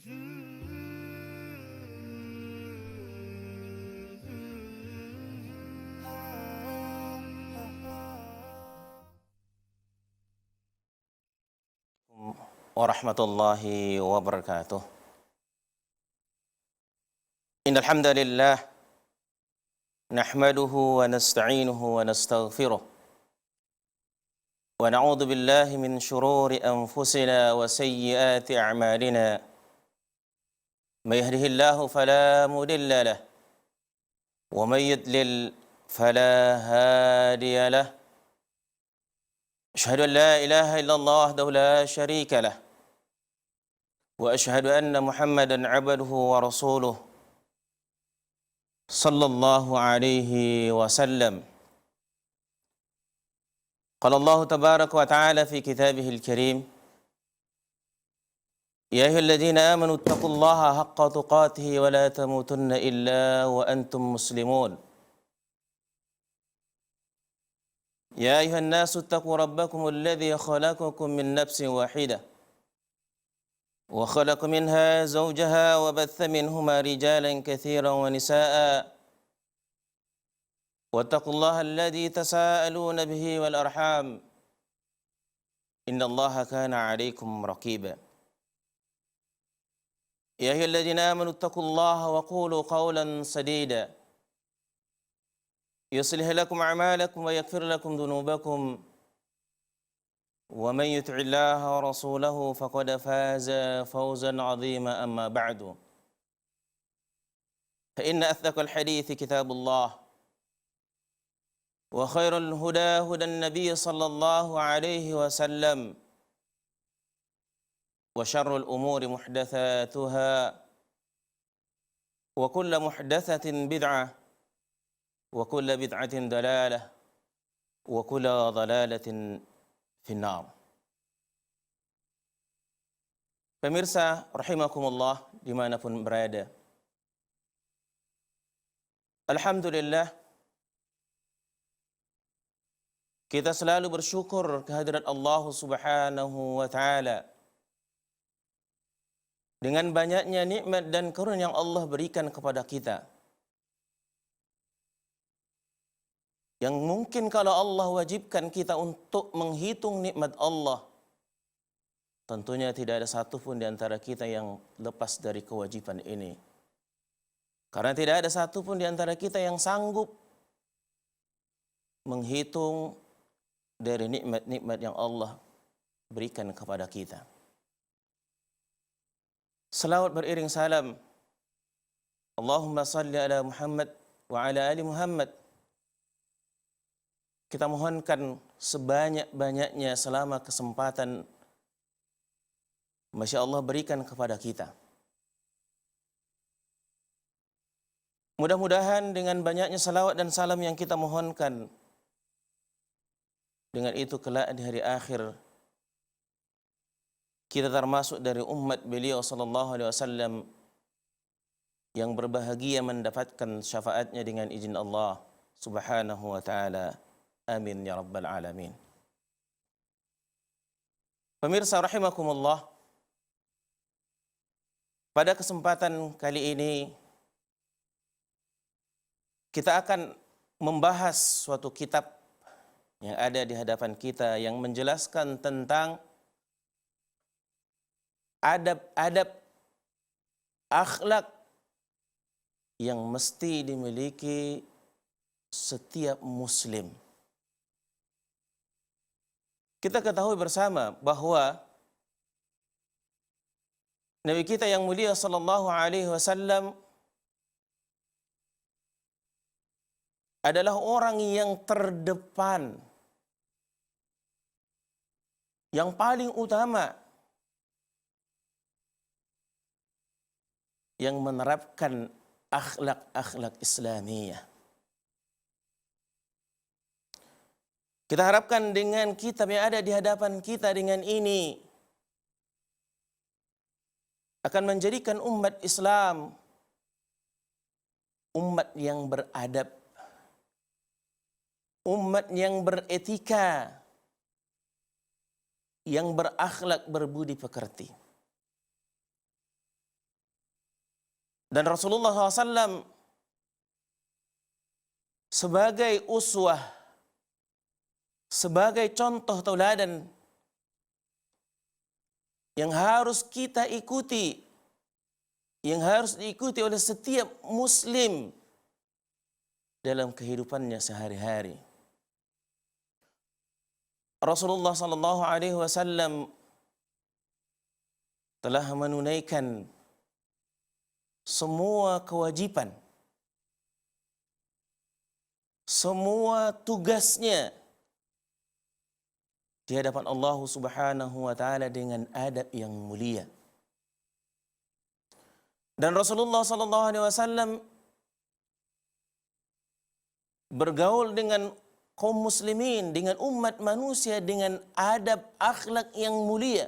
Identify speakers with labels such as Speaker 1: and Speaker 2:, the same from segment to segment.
Speaker 1: Warahmatullahi wabarakatuh. Innal hamdalillah nahmaduhu wa nasta'inuhu wa nastaghfiruh wa na'udzu billahi min shururi anfusina wa sayyiati a'malina. May yahdihillahu fala mudilla lahu wa may yudlil fala hadiya lahu. Asyhadu an la ilaha illallah wahdahu la syarika lahu wa asyhadu anna Muhammadan 'abduhu wa rasuluh sallallahu alaihi wasallam. Qala Allah tabaraka wa ta'ala fi kitabihil karim, ya ayyuhalladzina amanu taqullaha haqqa tuqatih wa la tamutunna illa wa antum muslimun. Ya ayuhan nasu taqu rabbakum alladzi khalaqakum min nafsin wahidah wa khalaqa minha zawjaha wa batha minhuma rijalan katsiran wa nisaa. Wattaqullaha alladzi tasaaluna bihi wal arham. Innallaha kana 'alaikum raqiba. Ya ayyuhalladzina amanu taqullaha wa qulu qawlan sadida. Yuslih lakum a'malakum wa yaghfir lakum dhunubakum. Wa man yuti'illaha wa rasulahu faqad faza fawzan 'azima, amma ba'du. Fa inna athdaqal hadithi kitabullah wa khairal huda hudan nabiy sallallahu alaihi wasallam wa syarrul umuri muhdatsatuha wa kullu muhdatsatin bid'ah wa kullu bid'atin dalalah wa kullu dalalatin finnar. Pemirsa rahimakumullah dimanapun berada, alhamdulillah kita selalu bersyukur kehadirat Allah Subhanahu wa Ta'ala dengan banyaknya nikmat dan karunia yang Allah berikan kepada kita, yang mungkin kalau Allah wajibkan kita untuk menghitung nikmat Allah, tentunya tidak ada satupun di antara kita yang lepas dari kewajiban ini. Karena tidak ada satupun di antara kita yang sanggup menghitung dari nikmat-nikmat yang Allah berikan kepada kita. Salawat beriring salam, Allahumma salli ala Muhammad wa ala ali Muhammad. Kita mohonkan sebanyak-banyaknya selama kesempatan Masya Allah berikan kepada kita. Mudah-mudahan dengan banyaknya salawat dan salam yang kita mohonkan, dengan itu kelak di hari akhir kita termasuk dari umat beliau sallallahu alaihi wasallam yang berbahagia mendapatkan syafaatnya dengan izin Allah Subhanahu wa Ta'ala. Amin ya rabbal alamin. Pemirsa rahimakumullah, pada kesempatan kali ini kita akan membahas suatu kitab yang ada di hadapan kita yang menjelaskan tentang adab-adab akhlak yang mesti dimiliki setiap muslim. Kita ketahui bersama bahwa Nabi kita yang mulia sallallahu alaihi wasallam adalah orang yang terdepan, yang paling utama, yang menerapkan akhlak-akhlak Islamiyah. Kita harapkan dengan kitab yang ada di hadapan kita dengan ini akan menjadikan umat Islam umat yang beradab, umat yang beretika, yang berakhlak, berbudi pekerti. Dan Rasulullah SAW sebagai uswah, sebagai contoh tauladan yang harus kita ikuti, yang harus diikuti oleh setiap muslim dalam kehidupannya sehari-hari. Rasulullah sallallahu alaihi wasallam telah menunaikan semua kewajiban, semua tugasnya di hadapan Allah Subhanahu wa taala dengan adab yang mulia. Dan Rasulullah sallallahu alaihi wasallam bergaul dengan kaum muslimin, dengan umat manusia dengan adab akhlak yang mulia.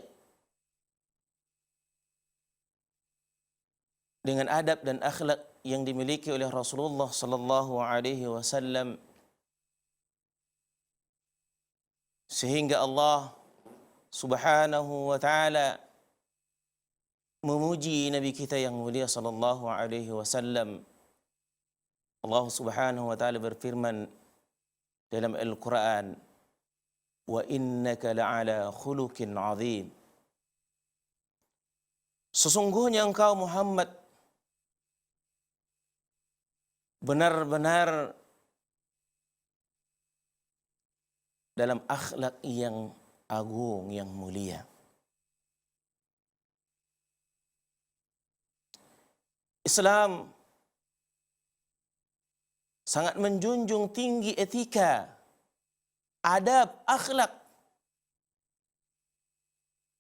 Speaker 1: Dengan adab dan akhlak yang dimiliki oleh Rasulullah sallallahu alaihi wasallam, sehingga Allah Subhanahu wa taala memuji nabi kita yang mulia sallallahu alaihi wasallam. Allah Subhanahu wa taala berfirman dalam Al-Quran, wa innaka la'ala khuluqin azim. Sesungguhnya engkau Muhammad benar-benar dalam akhlak yang agung, yang mulia. Islam sangat menjunjung tinggi etika, adab, akhlak.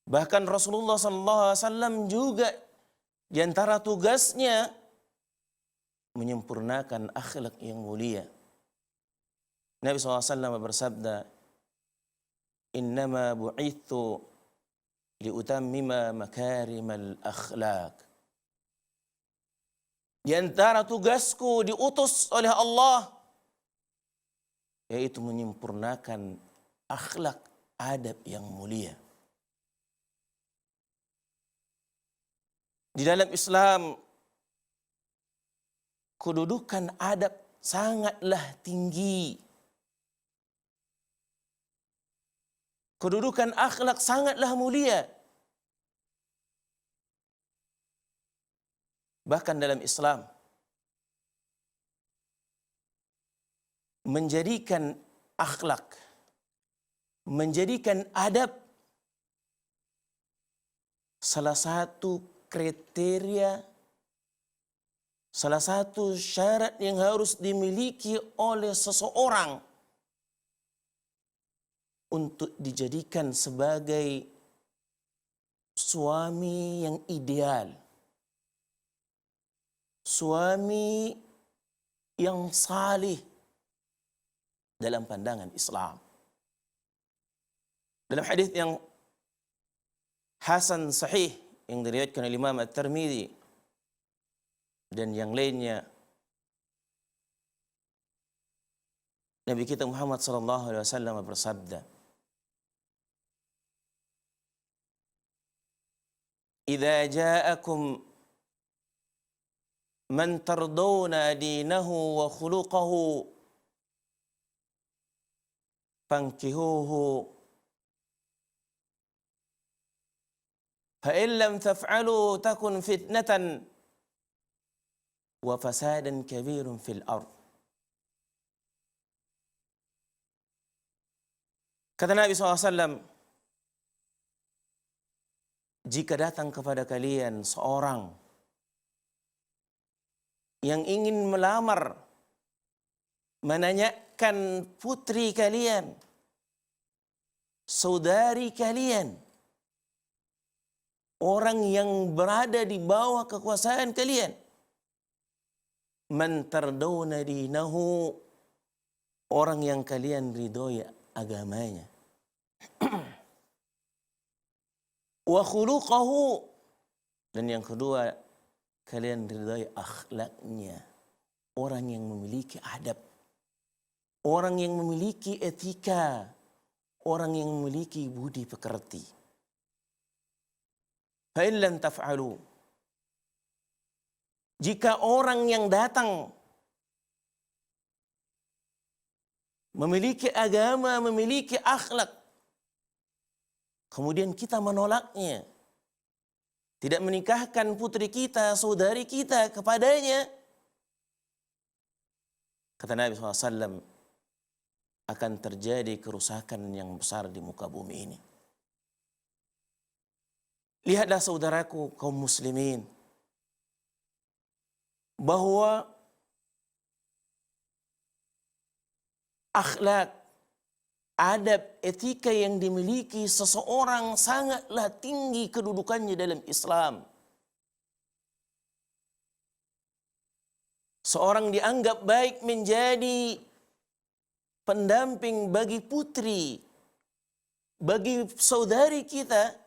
Speaker 1: Bahkan Rasulullah SAW juga di antara tugasnya menyempurnakan akhlak yang mulia. Nabi SAW bersabda, innama bu'ithu liutammima makarimal akhlak. Di antara tugasku diutus oleh Allah, yaitu menyempurnakan akhlak adab yang mulia. Di dalam Islam, kedudukan adab sangatlah tinggi. Kedudukan akhlak sangatlah mulia. Bahkan dalam Islam, menjadikan akhlak, menjadikan adab salah satu kriteria, salah satu syarat yang harus dimiliki oleh seseorang untuk dijadikan sebagai suami yang ideal, suami yang salih dalam pandangan Islam. Dalam hadis yang hasan sahih yang diriwayatkan oleh Imam At-Tirmidzi dan yang lainnya, Nabi kita Muhammad sallallahu alaihi wasallam bersabda, "Idza ja'akum man tardawna dinahu wa khuluquhu fankihuhu fa in lam taf'alu takun fitnatan wa fasadan kabirun fil ard." Kata Nabi SAW, jika datang kepada kalian seorang yang ingin melamar, menanyakan putri kalian, saudari kalian, orang yang berada di bawah kekuasaan kalian, man tardawna dinahu, orang yang kalian ridhoi agamanya, wa khuluquhu, dan yang kedua kalian ridhai akhlaknya, orang yang memiliki adab, orang yang memiliki etika, orang yang memiliki budi pekerti. Fa in lam taf'alu, Jika orang yang datang memiliki agama, memiliki akhlak, kemudian kita menolaknya, tidak menikahkan putri kita, saudari kita kepadanya, kata Nabi SAW, akan terjadi kerusakan yang besar di muka bumi ini. Lihatlah saudaraku kaum muslimin, bahwa akhlak, adab, etika yang dimiliki seseorang sangatlah tinggi kedudukannya dalam Islam. Seorang dianggap baik menjadi pendamping bagi putri, bagi saudari kita,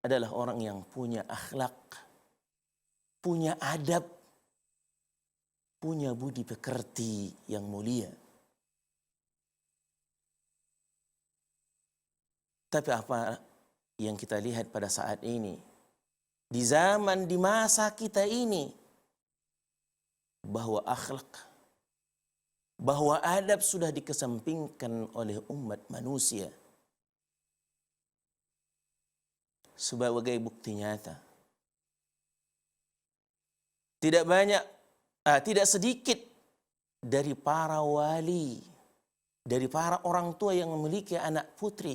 Speaker 1: adalah orang yang punya akhlak, punya adab, punya budi pekerti yang mulia. Tapi apa yang kita lihat pada saat ini, di zaman, di masa kita ini, bahwa akhlak, bahwa adab sudah dikesampingkan oleh umat manusia. Sebagai bukti nyata, tidak sedikit dari para wali, dari para orang tua yang memiliki anak putri,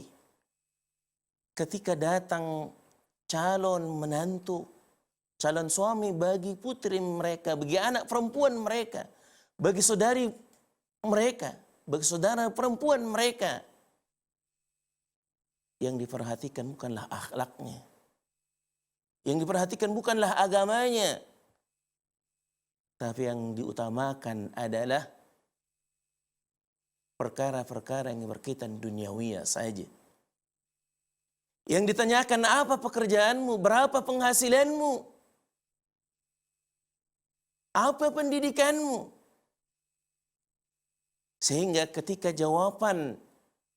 Speaker 1: ketika datang calon menantu, calon suami bagi putri mereka, bagi anak perempuan mereka, bagi saudari mereka, bagi saudara perempuan mereka, yang diperhatikan bukanlah akhlaknya, yang diperhatikan bukanlah agamanya, tapi yang diutamakan adalah perkara-perkara yang berkaitan duniawiya saja. Yang ditanyakan, apa pekerjaanmu, berapa penghasilanmu, apa pendidikanmu? Sehingga ketika jawaban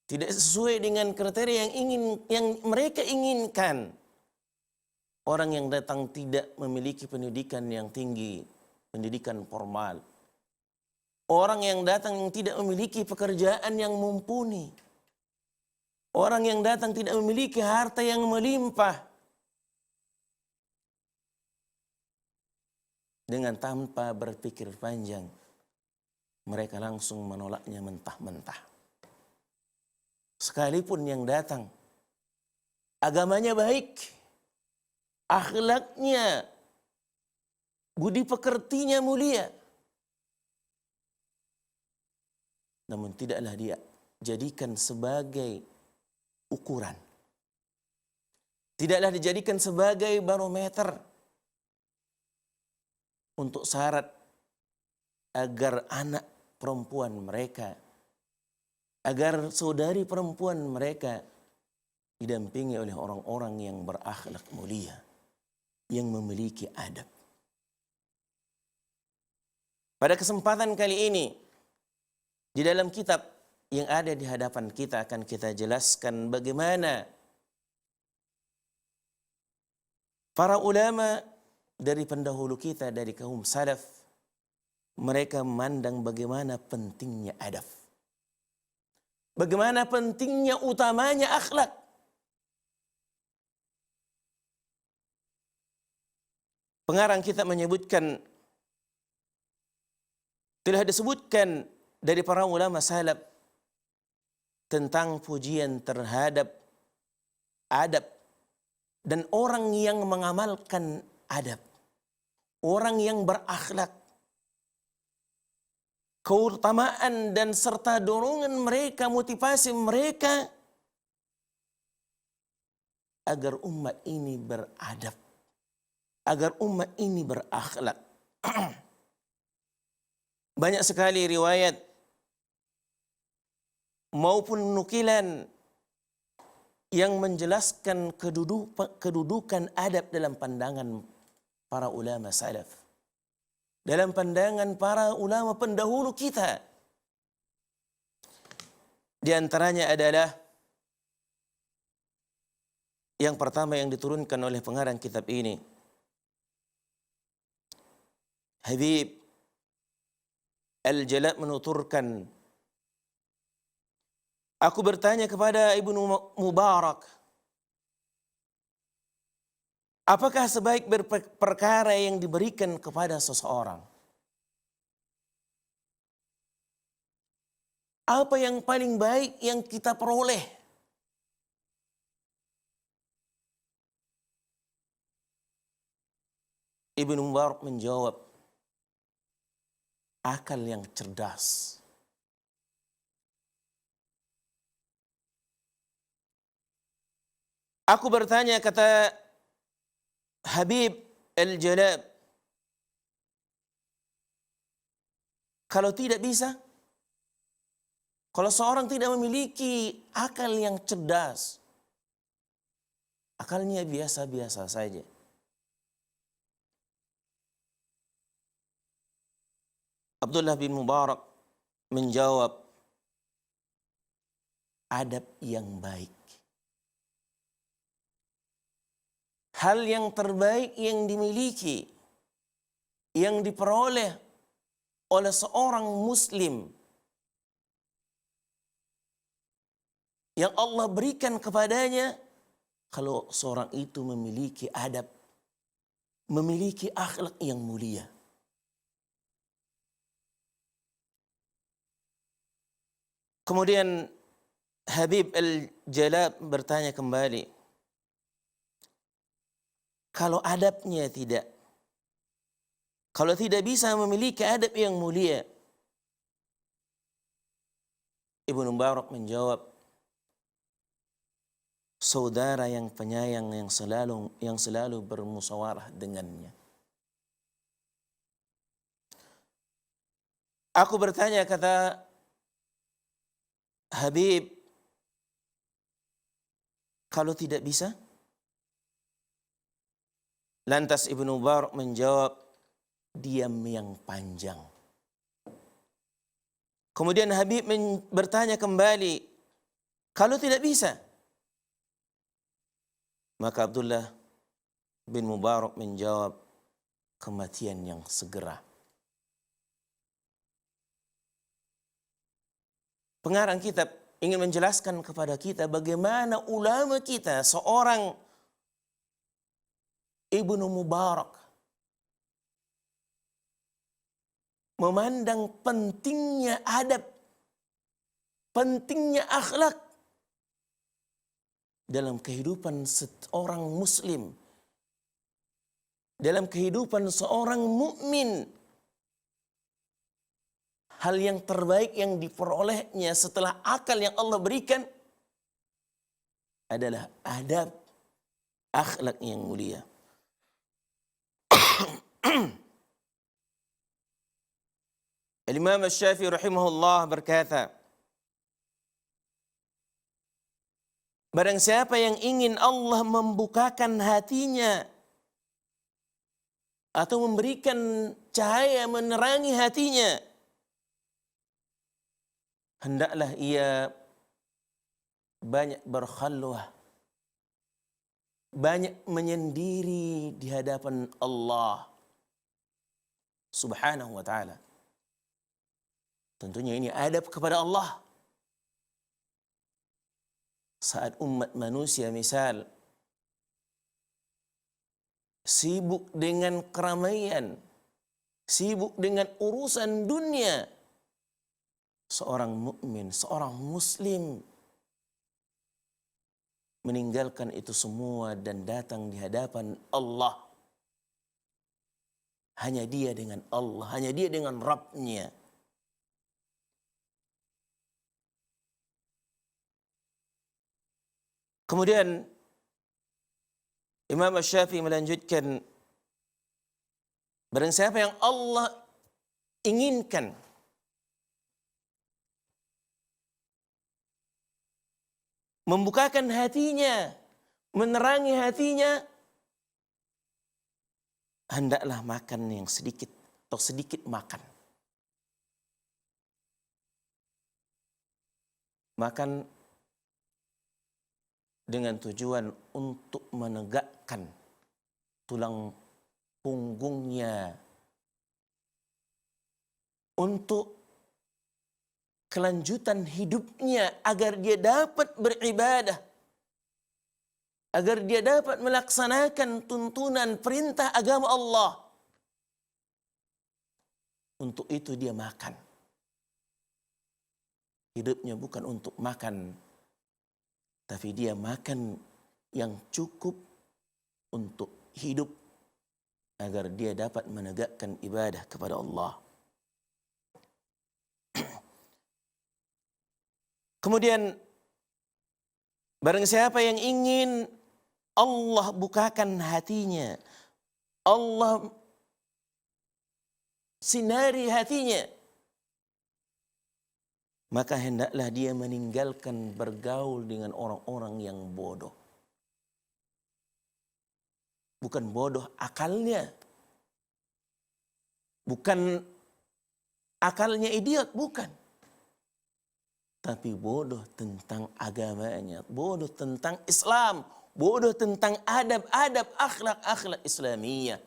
Speaker 1: tidak sesuai dengan kriteria yang mereka inginkan, orang yang datang tidak memiliki pendidikan yang tinggi, pendidikan formal, orang yang datang yang tidak memiliki pekerjaan yang mumpuni, orang yang datang tidak memiliki harta yang melimpah, dengan tanpa berpikir panjang, mereka langsung menolaknya mentah-mentah. Sekalipun yang datang agamanya baik, akhlaknya, budi pekertinya mulia, namun tidaklah dia jadikan sebagai ukuran, tidaklah dijadikan sebagai barometer untuk syarat agar anak perempuan mereka, agar saudari perempuan mereka didampingi oleh orang-orang yang berakhlak mulia, yang memiliki adab. Pada kesempatan kali ini, di dalam kitab yang ada di hadapan kita akan kita jelaskan bagaimana para ulama dari pendahulu kita, dari kaum salaf, mereka memandang bagaimana pentingnya adab, bagaimana pentingnya utamanya akhlak. Pengarang kitab menyebutkan, telah disebutkan dari para ulama salaf tentang pujian terhadap adab dan orang yang mengamalkan adab, orang yang berakhlak, keutamaan dan serta dorongan mereka, motivasi mereka agar umat ini beradab, agar umat ini berakhlak. Banyak sekali riwayat maupun nukilan yang menjelaskan kedudukan adab dalam pandangan para ulama salaf, dalam pandangan para ulama pendahulu kita. Di antaranya adalah yang pertama yang diturunkan oleh pengarang kitab ini, Habib Al-Jalad menuturkan, aku bertanya kepada Ibnu Mubarak, apakah sebaik perkara yang diberikan kepada seseorang? Apa yang paling baik yang kita peroleh? Ibnu Mubarak menjawab, akal yang cerdas. Aku bertanya, kata Habib Al-Jalab, kalau tidak bisa, kalau seorang tidak memiliki akal yang cerdas, akalnya biasa-biasa saja, Abdullah bin Mubarak menjawab, adab yang baik. Hal yang terbaik yang dimiliki, yang diperoleh oleh seorang muslim, yang Allah berikan kepadanya, kalau seorang itu memiliki adab, memiliki akhlak yang mulia. Kemudian Habib Al-Jalab bertanya kembali, kalau adabnya tidak, kalau tidak bisa memiliki adab yang mulia, Ibnu Mubarak menjawab, saudara yang penyayang yang selalu bermusyawarah dengannya. Aku bertanya, kata Habib, kalau tidak bisa? Lantas Ibnu Mubarak menjawab, diam yang panjang. Kemudian Habib bertanya kembali, kalau tidak bisa? Maka Abdullah bin Mubarak menjawab, kematian yang segera. Pengarang kitab ingin menjelaskan kepada kita bagaimana ulama kita, seorang Ibnu Mubarak, memandang pentingnya adab, pentingnya akhlak dalam kehidupan seorang muslim, dalam kehidupan seorang mukmin. Hal yang terbaik yang diperolehnya setelah akal yang Allah berikan adalah adab, akhlak yang mulia. Imam Asy-Syafi'i rahimahullah berkata, barang siapa yang ingin Allah membukakan hatinya atau memberikan cahaya menerangi hatinya, hendaklah ia banyak berkhalwah, banyak menyendiri di hadapan Allah Subhanahu wa ta'ala. Tentunya ini adab kepada Allah. Saat umat manusia misal sibuk dengan keramaian, sibuk dengan urusan dunia, seorang mukmin, seorang muslim meninggalkan itu semua dan datang di hadapan Allah. Hanya dia dengan Allah, hanya dia dengan Rabb-Nya. Kemudian Imam Asy-Syafi'i melanjutkan, barang siapa yang Allah inginkan membukakan hatinya, menerangi hatinya, hendaklah makan yang sedikit atau sedikit makan. Makan dengan tujuan untuk menegakkan tulang punggungnya untuk kelanjutan hidupnya agar dia dapat beribadah, agar dia dapat melaksanakan tuntunan perintah agama Allah. Untuk itu dia makan. Hidupnya bukan untuk makan, tapi dia makan yang cukup untuk hidup agar dia dapat menegakkan ibadah kepada Allah. Kemudian barang siapa yang ingin Allah bukakan hatinya, Allah sinari hatinya, maka hendaklah dia meninggalkan bergaul dengan orang-orang yang bodoh. Bukan bodoh akalnya, bukan akalnya idiot, bukan. Tapi bodoh tentang agamanya, bodoh tentang Islam, bodoh tentang adab-adab, akhlak-akhlak Islamiyah.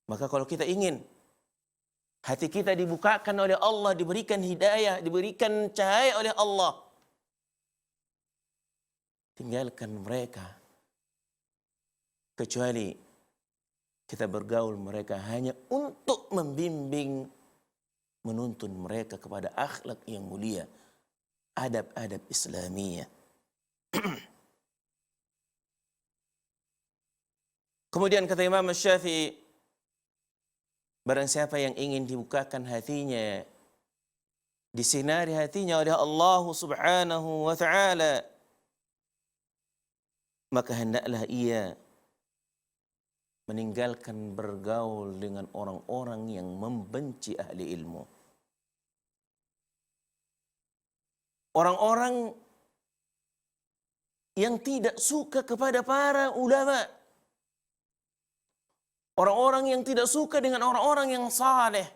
Speaker 1: Maka kalau kita ingin hati kita dibukakan oleh Allah, diberikan hidayah, diberikan cahaya oleh Allah, tinggalkan mereka. Kecuali kita bergaul mereka hanya untuk membimbing, menuntun mereka kepada akhlak yang mulia, adab-adab Islamiyah. Kemudian kata Imam Syafi'i, barang siapa yang ingin dibukakan hatinya, disinari hatinya oleh Allah Subhanahu wa ta'ala, maka hendaklah ia meninggalkan bergaul dengan orang-orang yang membenci ahli ilmu. Orang-orang yang tidak suka kepada para ulama. Orang-orang yang tidak suka dengan orang-orang yang saleh.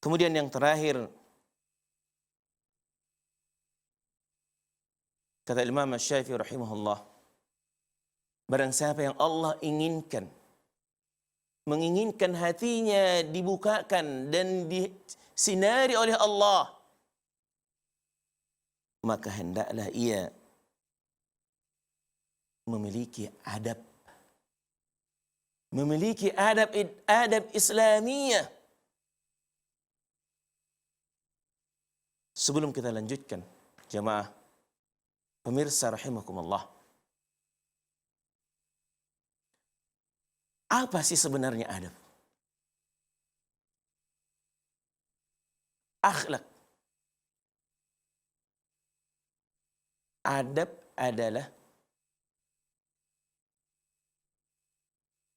Speaker 1: Kemudian yang terakhir, kata Imam Syafi'i rahimahullah, barang siapa yang Allah inginkan, menginginkan hatinya dibukakan dan disinari oleh Allah, maka hendaklah ia memiliki adab, memiliki adab Islamiyah. Sebelum kita lanjutkan, jamaah pemirsa rahimakumullah, apa sih sebenarnya adab? Akhlak. Adab adalah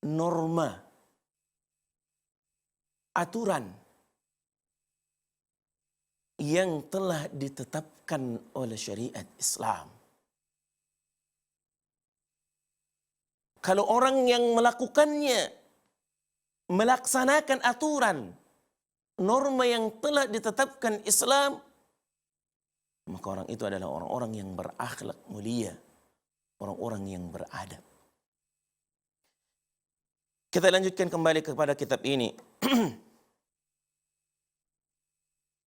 Speaker 1: norma, aturan yang telah ditetapkan oleh syariat Islam. Kalau orang yang melakukannya, melaksanakan aturan, norma yang telah ditetapkan Islam, maka orang itu adalah orang-orang yang berakhlak mulia, orang-orang yang beradab. Kita lanjutkan kembali kepada kitab ini.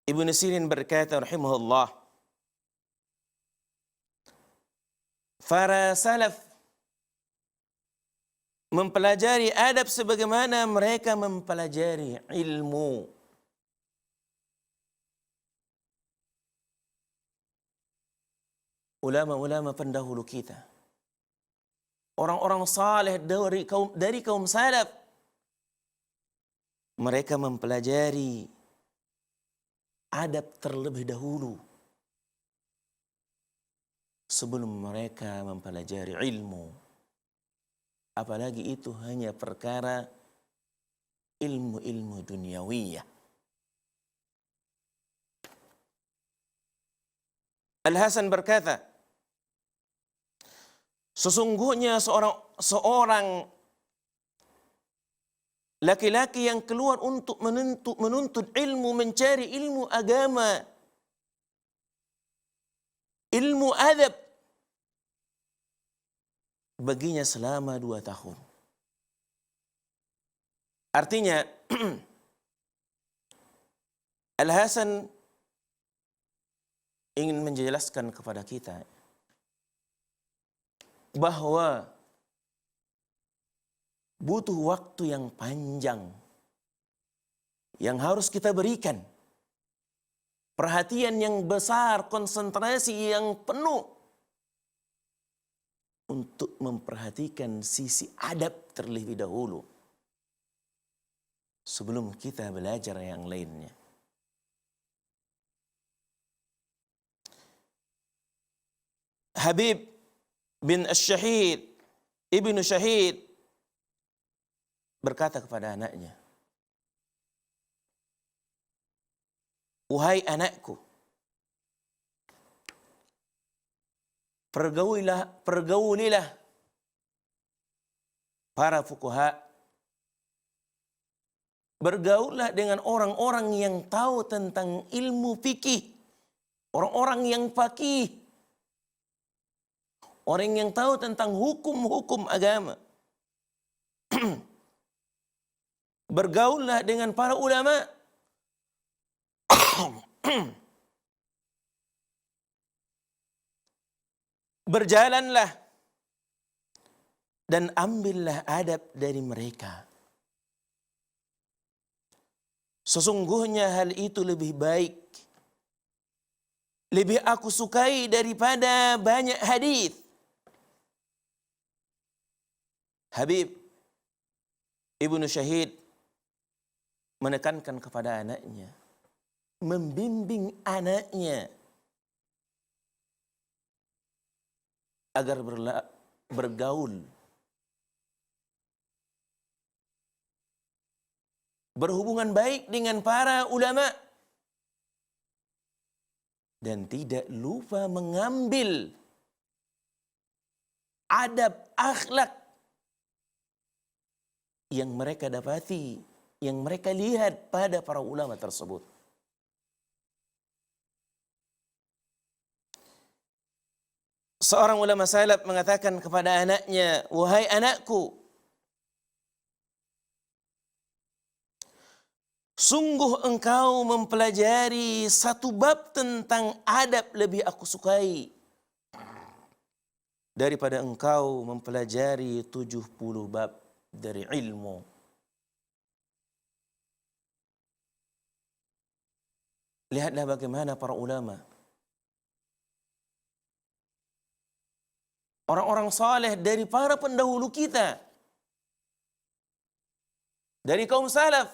Speaker 1: Ibnu Sirin berkata rahimahullah, para salaf mempelajari adab sebagaimana mereka mempelajari ilmu. Ulama-ulama pendahulu kita, orang-orang saleh dari kaum salaf, mereka mempelajari adab terlebih dahulu sebelum mereka mempelajari ilmu. Apalagi itu hanya perkara ilmu-ilmu duniawiyah. Al-Hasan berkata, sesungguhnya seorang laki-laki yang keluar untuk menuntut ilmu, mencari ilmu agama, ilmu adab, baginya selama 2 tahun. Artinya, Al-Hasan ingin menjelaskan kepada kita bahwa butuh waktu yang panjang yang harus kita berikan. Perhatian yang besar, konsentrasi yang penuh untuk memperhatikan sisi adab terlebih dahulu sebelum kita belajar yang lainnya. Habib bin Ash-Shahid, Ibnu Syahid berkata kepada anaknya, "Wahai anakku, pergaulilah para fuqaha, bergaullah dengan orang-orang yang tahu tentang ilmu fikih, orang-orang yang faqih, orang yang tahu tentang hukum-hukum agama. Bergaullah dengan para ulama." Berjalanlah dan ambillah adab dari mereka. Sesungguhnya hal itu lebih baik, lebih aku sukai daripada banyak hadis. Habib Ibnu Syahid menekankan kepada anaknya, membimbing anaknya agar bergaul, berhubungan baik dengan para ulama, dan tidak lupa mengambil adab akhlak yang mereka dapati, yang mereka lihat pada para ulama tersebut. Seorang ulama salaf mengatakan kepada anaknya, "Wahai anakku, sungguh engkau mempelajari satu bab tentang adab lebih aku sukai daripada engkau mempelajari 70 bab dari ilmu." Lihatlah bagaimana para ulama, orang-orang saleh dari para pendahulu kita, dari kaum salaf,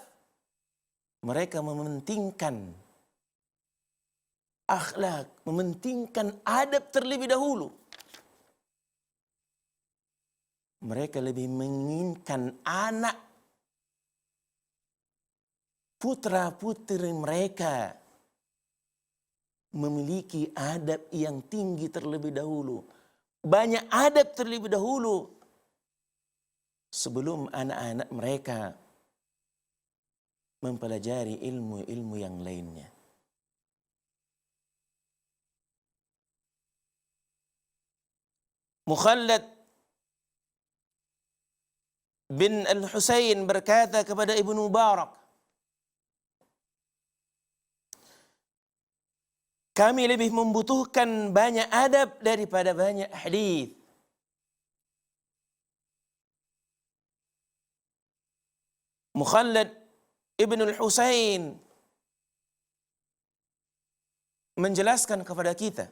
Speaker 1: mereka mementingkan akhlak, mementingkan adab terlebih dahulu. Mereka lebih menginginkan anak putra-putri mereka memiliki adab yang tinggi terlebih dahulu, banyak adab terlebih dahulu sebelum anak-anak mereka mempelajari ilmu-ilmu yang lainnya. Mukhallad bin Al-Husain berkata kepada Ibnu Mubarak, "Kami lebih membutuhkan banyak adab daripada banyak hadis." Mukhallad ibn al-Husain menjelaskan kepada kita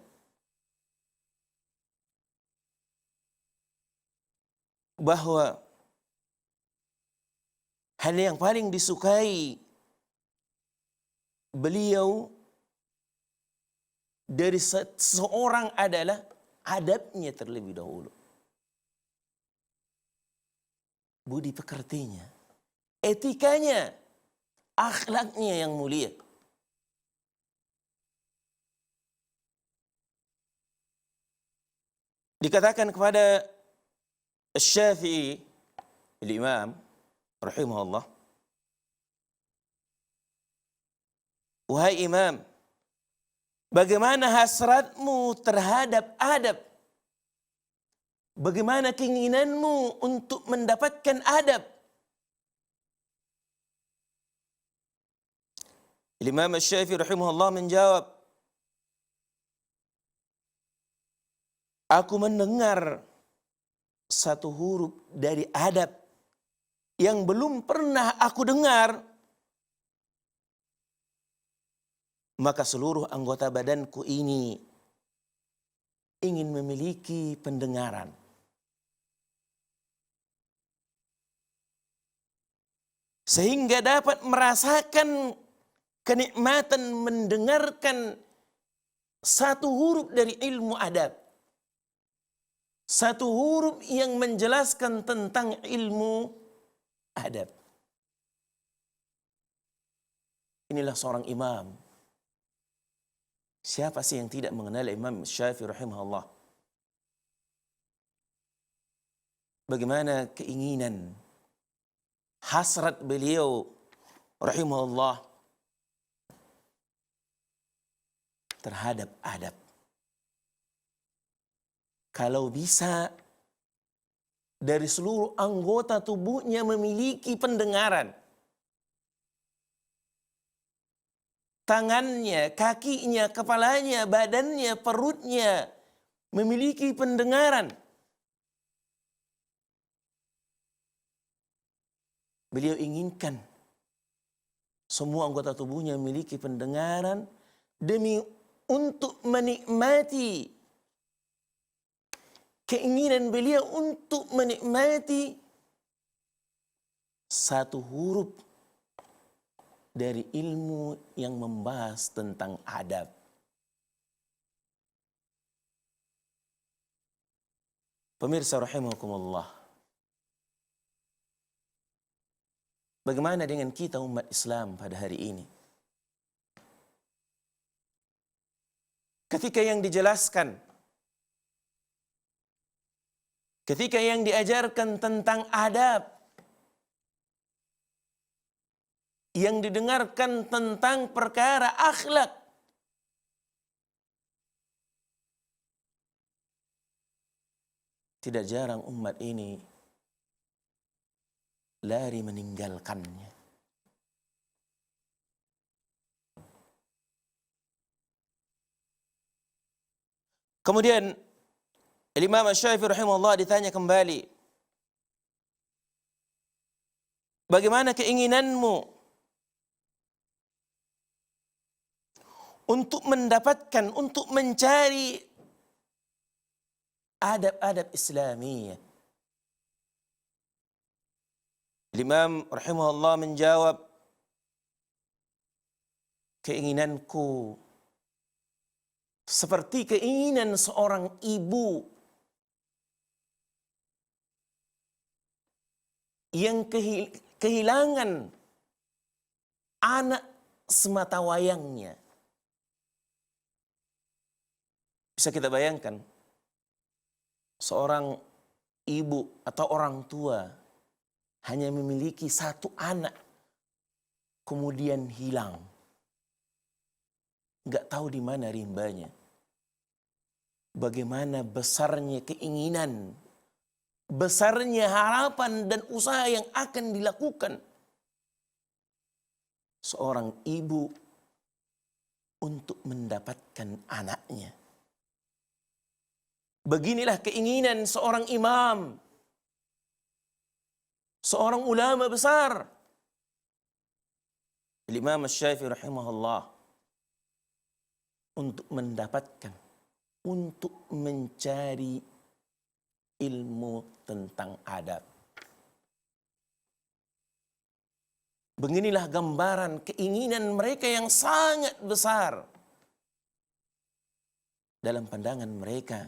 Speaker 1: bahwa hal yang paling disukai beliau dari seseorang adalah adabnya terlebih dahulu, budi pekertinya, etikanya, akhlaknya yang mulia. Dikatakan kepada Asy-Syafi'i, al-Imam rahimahullah, "Wahai Imam, bagaimana hasratmu terhadap adab Bagaimana keinginanmu untuk mendapatkan adab? Imam Syafi'i rahimahullah menjawab, aku mendengar satu huruf dari adab yang belum pernah aku dengar, maka seluruh anggota badanku ini ingin memiliki pendengaran. Sehingga dapat merasakan kenikmatan mendengarkan satu huruf dari ilmu adab. Satu huruf yang menjelaskan tentang ilmu adab. Inilah seorang imam. Siapa sih yang tidak mengenal Imam Syafi'i rahimahullah? Bagaimana keinginan, hasrat beliau rahimahullah terhadap adab. Kalau bisa dari seluruh anggota tubuhnya memiliki pendengaran. Tangannya, kakinya, kepalanya, badannya, perutnya memiliki pendengaran. Beliau inginkan semua anggota tubuhnya memiliki pendengaran demi untuk menikmati keinginan beliau untuk menikmati satu huruf dari ilmu yang membahas tentang adab. Pemirsa rahimakumullah, bagaimana dengan kita umat Islam pada hari ini? Ketika yang dijelaskan, ketika yang diajarkan tentang adab, yang didengarkan tentang perkara akhlak, tidak jarang umat ini lari meninggalkannya. Kemudian Imam Syafi'i rahimahullah ditanya kembali, bagaimana keinginanmu untuk mendapatkan, untuk mencari adab-adab Islamiyah? Imam rahimahullah menjawab, keinginanku seperti keinginan seorang ibu yang kehilangan anak sematawayangnya. Bisa kita bayangkan, seorang ibu atau orang tua hanya memiliki satu anak, kemudian hilang. Nggak tahu di mana rimbanya. Bagaimana besarnya keinginan, besarnya harapan dan usaha yang akan dilakukan seorang ibu untuk mendapatkan anaknya. Beginilah keinginan seorang imam, seorang ulama besar, Imam Syafi'i rahimahullah, untuk mendapatkan, untuk mencari ilmu tentang adab. Beginilah gambaran keinginan mereka yang sangat besar dalam pandangan mereka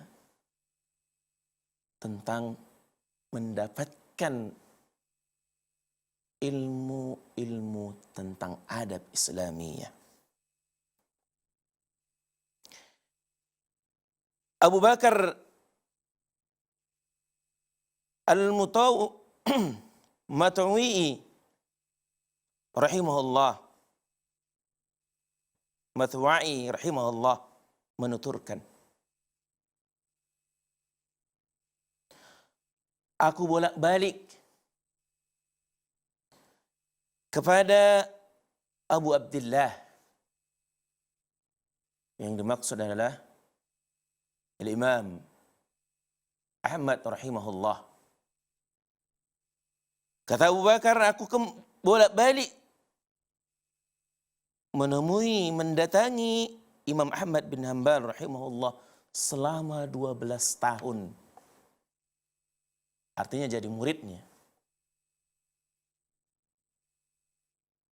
Speaker 1: tentang mendapatkan ilmu-ilmu tentang adab Islamiyah. Abu Bakar Al-Matwa'i rahimahullah, Matwa'i rahimahullah menuturkan, Aku bolak-balik kepada Abu Abdullah, yang dimaksud adalah Al-Imam Ahmad rahimahullah. Kata Abu Bakar, aku bolak-balik mendatangi Imam Ahmad bin Hanbal rahimahullah selama 12 tahun. Artinya jadi muridnya.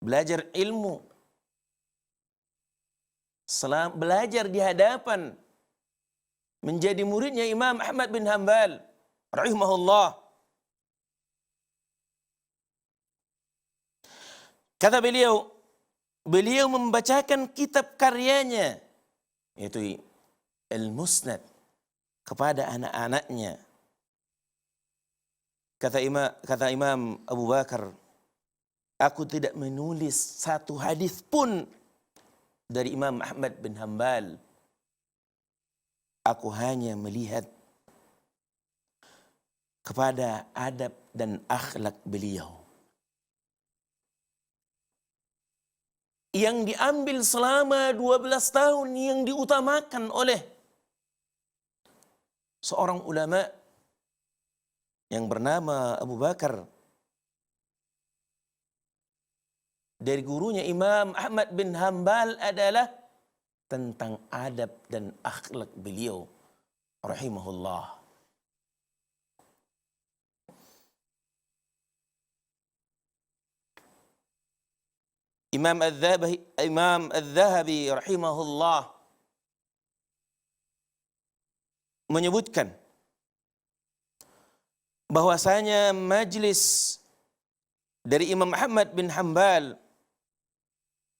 Speaker 1: Belajar ilmu. Belajar di hadapan. Menjadi muridnya Imam Ahmad bin Hanbal rahimahullah. Kata beliau membacakan kitab karyanya, yaitu Al-Musnad, kepada anak-anaknya. Kata Imam Abu Bakar, aku tidak menulis satu hadis pun dari Imam Ahmad bin Hanbal. Aku hanya melihat kepada adab dan akhlak beliau. Yang diambil selama 12 tahun, yang diutamakan oleh seorang ulama yang bernama Abu Bakar dari gurunya Imam Ahmad bin Hanbal adalah tentang adab dan akhlak beliau rahimahullah. Imam Al-Dhahabi rahimahullah menyebutkan bahwasanya majlis dari Imam Ahmad bin Hanbal,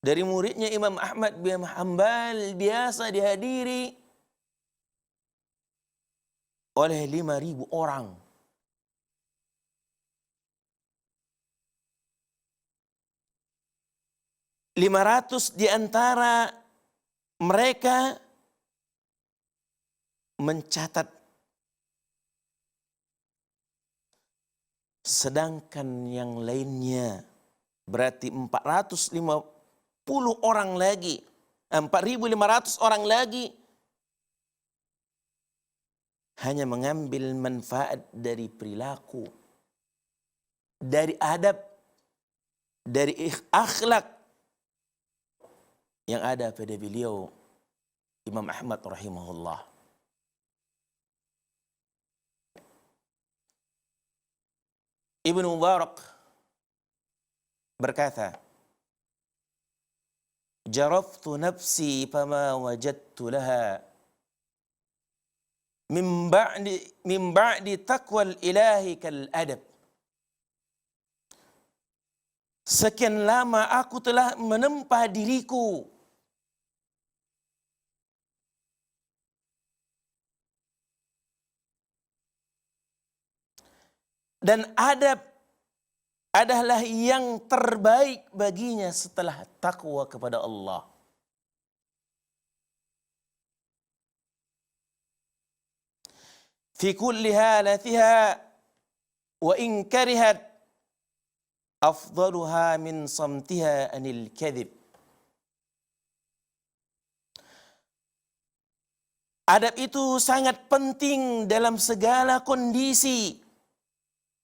Speaker 1: dari muridnya Imam Ahmad bin Hanbal, biasa dihadiri oleh 5.000 orang. Di antara mereka mencatat, sedangkan yang lainnya berarti 450 orang lagi, 4.500 orang lagi hanya mengambil manfaat dari perilaku, dari adab, dari akhlak yang ada pada beliau Imam Ahmad rahimahullah. Ibnu Mubarak berkata, jaraftu nafsi fama wajadtu laha min ba'di taqwal ilahi kal adab. Sekian lama aku telah menempa diriku dan adab adalah yang terbaik baginya setelah takwa kepada Allah. Fi kulli halatiha wa in karihat afdaluha min samtiha anil kadhib. Adab itu sangat penting dalam segala kondisi.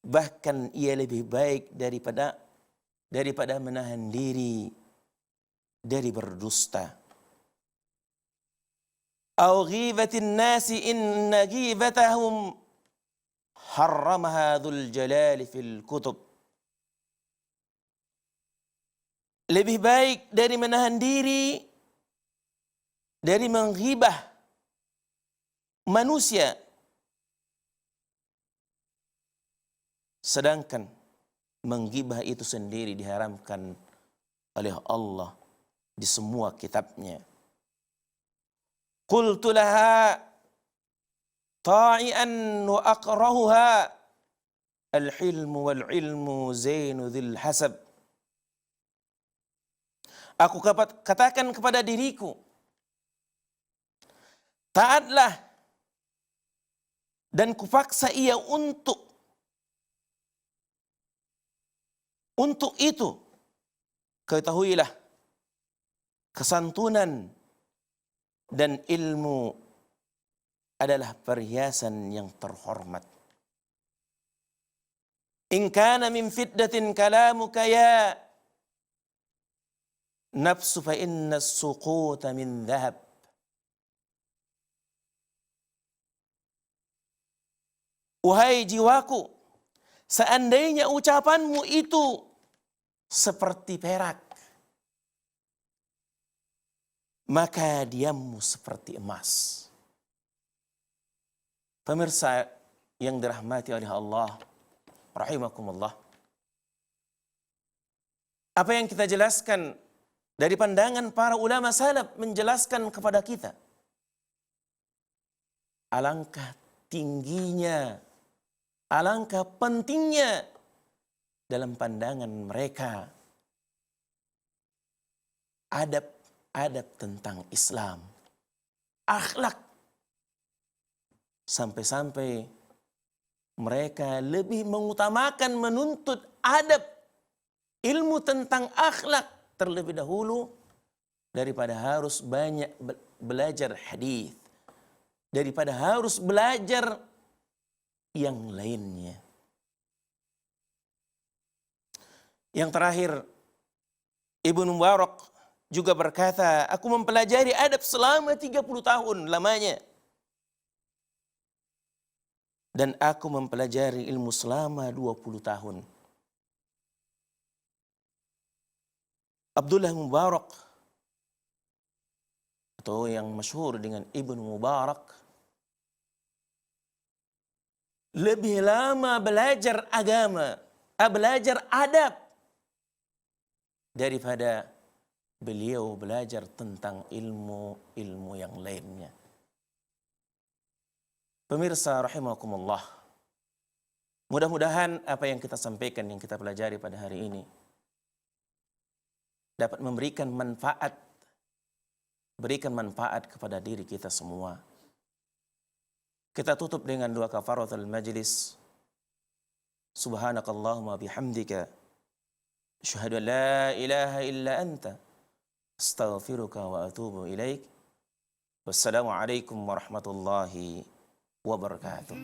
Speaker 1: Bahkan ia lebih baik daripada menahan diri dari berdusta. Au ghibatin nasi inna ghibatahum harramaha dzul jalali fil kutub. Lebih baik dari menahan diri dari menghibah manusia. Sedangkan menggibah itu sendiri diharamkan oleh Allah di semua kitabnya. Qultu laha ta'ian wa aqrahuha al-hilmu wal-ilmu zainu dhil hasab. Aku katakan kepada diriku, taatlah, dan kupaksa ia untuk Untuk itu, ketahuilah kesantunan dan ilmu adalah perhiasan yang terhormat. In kana min fiddatin kalamuka ya nafsu fa inna as-suquta min dhahab. Wahai jiwaku, seandainya ucapanmu itu seperti perak, maka diammu seperti emas. Pemirsa yang dirahmati oleh Allah, rahimakumullah. Apa yang kita jelaskan dari pandangan para ulama salaf menjelaskan kepada kita alangkah tingginya, alangkah pentingnya dalam pandangan mereka adab-adab tentang Islam, akhlak. Sampai-sampai mereka lebih mengutamakan menuntut adab, ilmu tentang akhlak terlebih dahulu daripada harus banyak belajar hadis, daripada harus belajar yang lainnya. Yang terakhir, Ibnu Mubarak juga berkata, aku mempelajari adab selama 30 tahun lamanya. Dan aku mempelajari ilmu selama 20 tahun. Abdullah Mubarak, atau yang masyhur dengan Ibnu Mubarak, lebih lama belajar agama, belajar adab, daripada beliau belajar tentang ilmu-ilmu yang lainnya. Pemirsa rahimakumullah, mudah-mudahan apa yang kita sampaikan, yang kita pelajari pada hari ini dapat memberikan manfaat, berikan manfaat kepada diri kita semua. Kita tutup dengan dua kafaratul majlis. Subhanakallahumma bihamdika asyhadu an la ilaha illa anta astaghfiruka wa atubu ilaik. Wassalamualaikum warahmatullahi wabarakatuh.